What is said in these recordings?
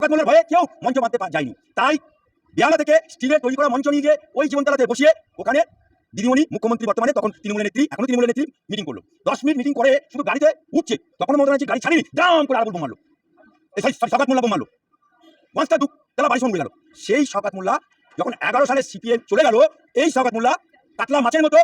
মোল্লার ভয়ে কেউ মঞ্চ বাঁধতে যায়নি। তাই বেহালা থেকে স্টিলের তৈরি করা মঞ্চ নিয়ে গিয়ে ওই জীবনতলাতে বসিয়ে ওখানে দিদিমণি মুখ্যমন্ত্রী বর্তমানে তখন তৃণমূলের নেত্রী, এখনো তৃণমূলের নেত্রী, মিটিং করলো। 10 মিনিট মিটিং করে শুধু গাড়িতে উঠছে, তখন মমতা ব্যানার্জি গাড়ি ছাড়িনি, দাম করে আরাবুল বোম মারলো, শওকত মোল্লা বোম মারলো। ওয়ান্সটা দুঃখ তালা বাড়ি উড়ে গেল। সেই শওকত মোল্লা যখন 11 সালে সিপিএম চলে গেল, এই শওকত মোল্লা কাতলা মাছের মতো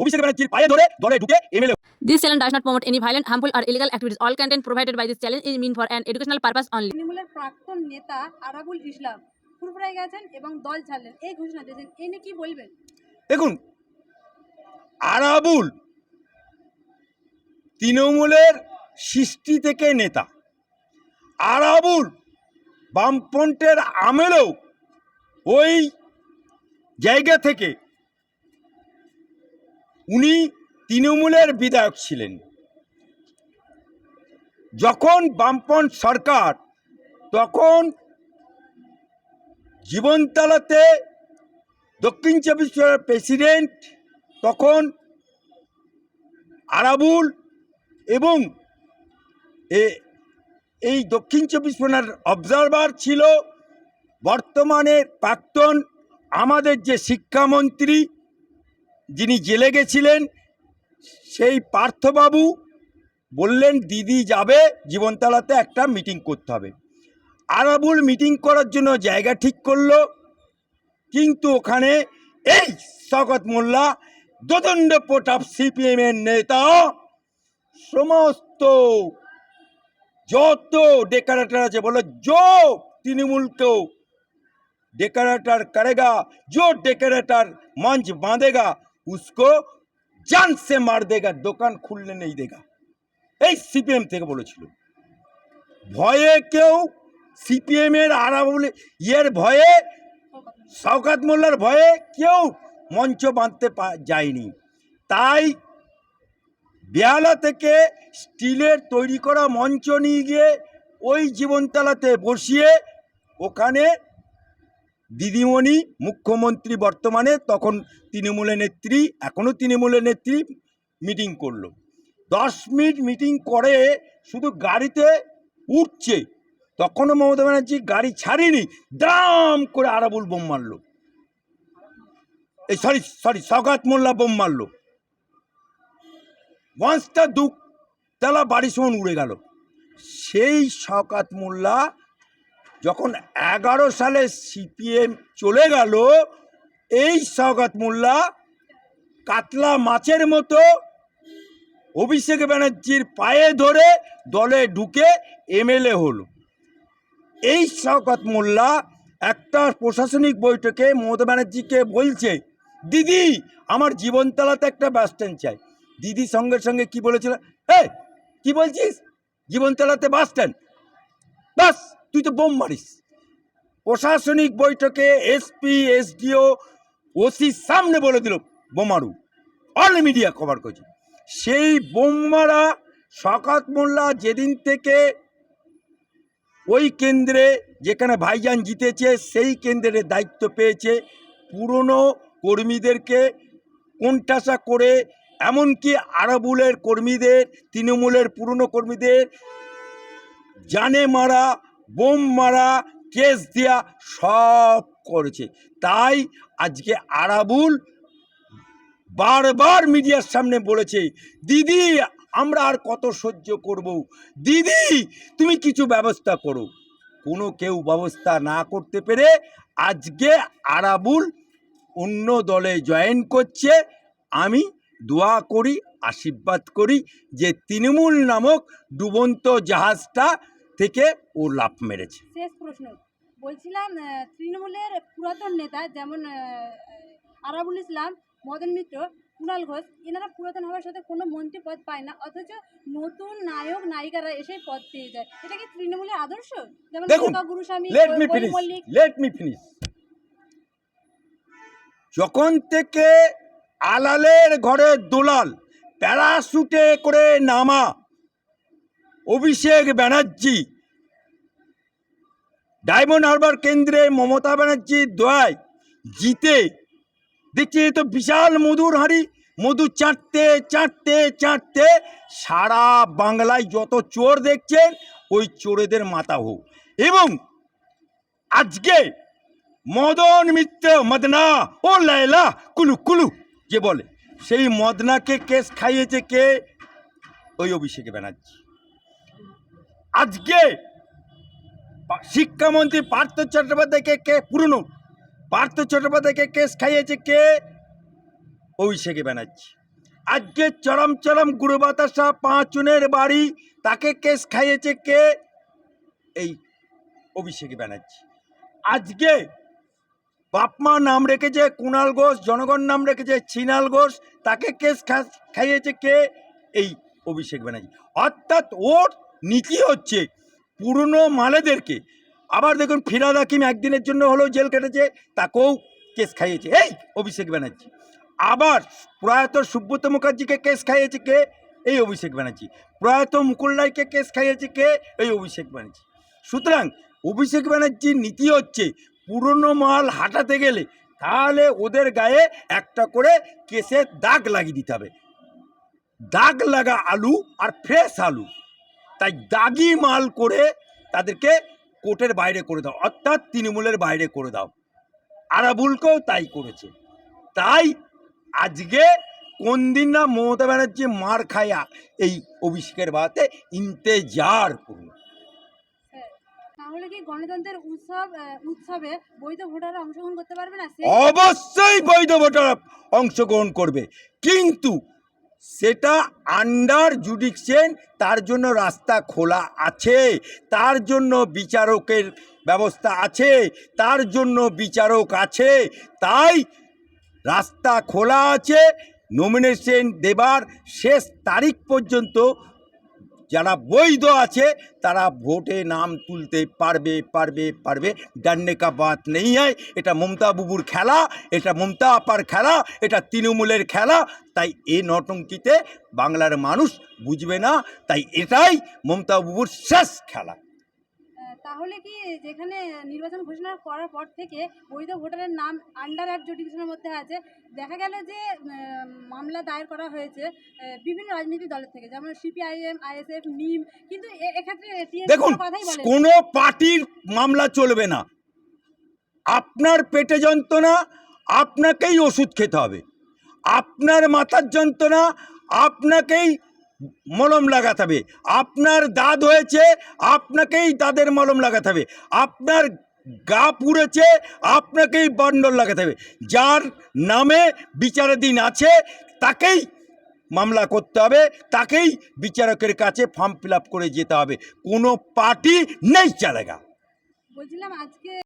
অভিষেক ব্যানার্জির পায়ে ধরে দলে ঢুকে MLA. This channel does not promote any violent, harmful, or illegal activities. All content provided by this channel is meant for an educational purpose only. তৃণমূলের প্রাক্তন নেতা আরাবুল ইসলাম ফুরফুরায় গেছেন এবং দল ছাড়লেন, এই ঘোষণা দিয়েছেন, এ নিয়ে কি বলবেন? দেখুন, আরাবুল তৃণমূলের সৃষ্টি থেকে নেতা। আরাবুল বামফ্রন্টের আমলেও ওই জায়গা থেকে উনি তৃণমূলের বিধায়ক ছিলেন। যখন বামফ্রন্ট সরকার, তখন জীবনতলাতে দক্ষিণ 24 পরগনার প্রেসিডেন্ট তখন আরাবুল এবং এই দক্ষিণ 24 পরগনার অবজারভার ছিল বর্তমানে প্রাক্তন আমাদের যে শিক্ষামন্ত্রী, যিনি জেলে গেছিলেন, সেই পার্থবাবু বললেন দিদি যাবে জীবনতলাতে একটা মিটিং করতে হবে। আরাবুল মিটিং করার জন্য জায়গা ঠিক করলো, কিন্তু ওখানে এই শওকত মোল্লা দোদণ্ড প্রতাপ সিপিএমের নেতা সমস্ত যত डेकोरेटर আছে বলো, जो तृणमूल को डेकोरेटर करेगा, जो डेकोरेटर मंच बांधेगा उसको जान से मार देगा, দোকান খুললে नहीं देगा। এই সিপিএম থেকে বলেছিল। ভয়ে কেউ সিপিএমের আরাবুল ইয়ের ভয়ে, শওকত মোল্লার ভয়ে কেউ মঞ্চ বাঁধতে যায়নি। তাই বেহালা থেকে স্টিলের তৈরি করা মঞ্চ নিয়ে গিয়ে ওই জীবনতলাতে বসিয়ে ওখানে দিদিমণি মুখ্যমন্ত্রী বর্তমানে তখন তৃণমূলের নেত্রী, এখনও তৃণমূলের নেত্রী, মিটিং করলো। 10 মিনিট মিটিং করে শুধু গাড়িতে উঠছে, তখনও মমতা ব্যানার্জি গাড়ি ছাড়িনি, দাম করে আরাবুল বোম মারলো, এই সরি শওকত মোল্লা বোম মারলো। ওয়ান্সটা দুঃখ তালা বাড়ি সমান উড়ে গেল। সেই শওকত মোল্লা যখন 11 সালে সিপিএম চলে গেল, এই শওকত মোল্লা কাতলা মাছের মতো অভিষেক ব্যানার্জির পায়ে ধরে দলে ঢুকে এমএলএ হলো। এই শওকত মোল্লা একটা প্রশাসনিক বৈঠকে মমতা ব্যানার্জিকে বলছে, দিদি আমার জীবনতলাতে একটা বাস স্ট্যান্ড চাই। দিদি সঙ্গে সঙ্গে কি বলেছিল, এই কি বলছিস, জীবনতলাতে বাস স্ট্যান্ড, বাস তুই তো বোম মারিস। প্রশাসনিক বৈঠকে এসপি, এসডিও, ওসির সামনে বলে দিল বোমারু, অল মিডিয়া কভার করছে। সেই বোম মারা শওকত মোল্লা যেদিন থেকে ওই কেন্দ্রে, যেখানে ভাইজান জিতেছে সেই কেন্দ্রের দায়িত্ব পেয়েছে, পুরনো কর্মীদেরকে কোণঠাসা করে, এমনকি আরাবুলের কর্মীদের, তৃণমূলের পুরনো কর্মীদের জানে মারা, বোম মারা, কেস দেওয়া সব করেছে। তাই আজকে আরাবুল বারবার মিডিয়ার সামনে বলেছে, দিদি আমরা আর কত সহ্য করব, দিদি তুমি কিছু ব্যবস্থা করো। কোনো কেউ ব্যবস্থা না করতে পেরে আজকে আরাবুল অন্য দলে জয়েন করছে। আমি দোয়া করি, আশীর্বাদ করি যে তৃণমূল নামক ডুবন্ত জাহাজটা থেকে ও লাফ মেরেছে। শেষ প্রশ্ন বলছিলাম, তৃণমূলের পুরাতন নেতা যেমন আরাবুল ইসলাম, মদন মিত্র, কুণাল ঘোষ, এনারা পুরাতন হওয়ার সাথে কোনো মন্ত্রী পদ পায় না, অথচ নতুন নায়ক নায়িকারা এসে পদ পেয়ে যায়। এটা কি তৃণমূলের আদর্শ? যেমন গুরুস্বামী, লেট মি ফিনিশ। যখন থেকে আলালের ঘরে দোলাল, প্যারাশুটে করে নামা অভিষেক ব্যানার্জি ডায়মন্ড হারবার কেন্দ্রে মমতা ব্যানার্জির দোয়ায় জিতে, দেখছি তো বিশাল মধুর হাঁড়ি, মধু চাটতে চাটতে চাটতে সারা বাংলায় যত চোর দেখছেন ওই চোরেদের মাথা হোক। এবং আজকে মদন মিত্র মদনা ও লায়লা কুলু কুলু যে বলে, সেই মদনাকে কেস খাইয়েছে কে? ওই অভিষেক ব্যানার্জি। আজকে শিক্ষামন্ত্রী পার্থ চট্টোপাধ্যায়কে কে, পুরনো পার্থ চট্টোপাধ্যায়কে কেস খাইয়েছে কে? অভিষেক ব্যানার্জি। আজকে চরম চরম গুরু বাতাসা 5 জনের বাড়ি, তাকে কেস খাইয়েছে কে? এই অভিষেক ব্যানার্জি। আজকে বাপমা নাম রেখেছে কুণাল ঘোষ, জনগণ নাম রেখেছে ছিনাল ঘোষ, তাকে কেস খাইয়েছে কে? এই অভিষেক ব্যানার্জি। অর্থাৎ ওর নীতি হচ্ছে পুরনো মালেদেরকে, আবার দেখুন ফিরহাদ হাকিম একদিনের জন্য হলেও জেল কেটেছে, তাকেও কেস খাইয়েছে এই অভিষেক ব্যানার্জি। আবার প্রয়াত সুব্রত মুখার্জিকে কেস খাইয়েছে কে? এই অভিষেক ব্যানার্জি। প্রয়াত মুকুল রায়কে কেস খাইয়েছে কে? এই অভিষেক ব্যানার্জি। সুতরাং অভিষেক ব্যানার্জির নীতি হচ্ছে পুরনো মাল হাঁটাতে গেলে তাহলে ওদের গায়ে একটা করে কেসের দাগ লাগিয়ে দিতে হবে, দাগ লাগা আলু আর ফ্রেশ আলু, তাই দাগি মাল করে তাদেরকে কোর্টের বাইরে করে দাও, অর্থাৎ তৃণমূলের বাইরে করে দাও। আরাবুলকেও তাই করেছে। তাই আজকে কোন দিন না মমতা ব্যানার্জি মার খায়া এই অভিষেকের বাতে ইন্তেজার করুন। তাহলে কি গণতন্ত্রের উৎসবে বৈধ ভোটাররা অংশগ্রহণ করতে পারবে না? অবশ্যই বৈধ ভোটার অংশগ্রহণ করবে, কিন্তু সেটা আন্ডার জুডিকশন, তার জন্য রাস্তা খোলা আছে, তার জন্য বিচারকের ব্যবস্থা আছে, তার জন্য বিচারক আছে। তাই রাস্তা খোলা আছে। নমিনেশন দেবার শেষ তারিখ পর্যন্ত যারা বৈধ আছে তারা ভোটে নাম তুলতে পারবে পারবে পারবে। ডান্নে কা বাত নেই হয়। এটা মমতা বুবুর খেলা, এটা মমতা আপার খেলা, এটা তৃণমূলের খেলা। তাই এই নটঙ্কিতে বাংলার মানুষ বুঝবে না, তাই এটাই মমতা বুবুর শেষ খেলা। তাহলে কি যেখানে নির্বাচন ঘোষণা করার পর থেকে বৈধ ভোটারের নাম আন্ডার অ্যাডজুডিকেশনের মধ্যে আছে, দেখা গেল যে মামলা দায়ের করা হয়েছে বিভিন্ন রাজনৈতিক দলের থেকে, যেমন সিপিআইএম, আইএসএফ, মিম, কিন্তু এক্ষেত্রে দেখুন কোনো পার্টির মামলা চলবে না। আপনার পেটে যন্ত্রণা আপনাকেই ওষুধ খেতে হবে, আপনার মাথার যন্ত্রণা আপনাকেই মলম লাগাতে হবে, আপনার দাঁত হয়েছে আপনাকেই দাঁতের মলম লাগাতে হবে, আপনার গা পুড়েছে আপনাকেই বান্ডল লাগাতে হবে। যার নামে বিচারাধীন আছে তাকেই মামলা করতে হবে, তাকেই বিচারকের কাছে ফর্ম ফিল আপ করে যেতে হবে। কোনো পার্টি নেই চলেগা। বলছিলাম আজকে